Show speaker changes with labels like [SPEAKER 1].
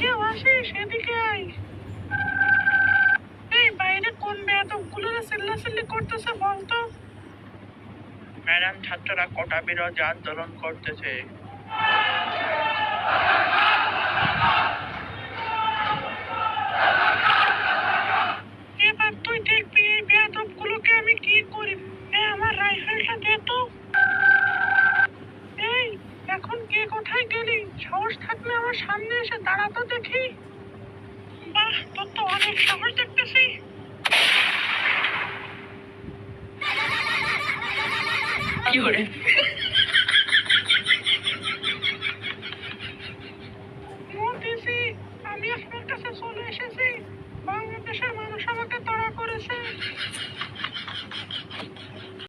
[SPEAKER 1] কেউ আসিস এদিকে আয়। এই বাইরে কোন বেয়াদবগুলো চিল্লাচিল্লি করতেছে বলতো?
[SPEAKER 2] ম্যাডাম, ছাত্ররা কোটা বিরোধী আন্দোলন করতেছে।
[SPEAKER 1] এবার তুই দেখবি এই বেয়াদবগুলোকে আমি কি করি। আমার রাইফেলটা দে তো। এই এখন কে কোথায় গেলি? সাহস থাকলে আমার সামনে এসে দাঁড়াতো দেখি। বাহ, তোর তো অনেক সাহস দেখতেছি।
[SPEAKER 2] কি করে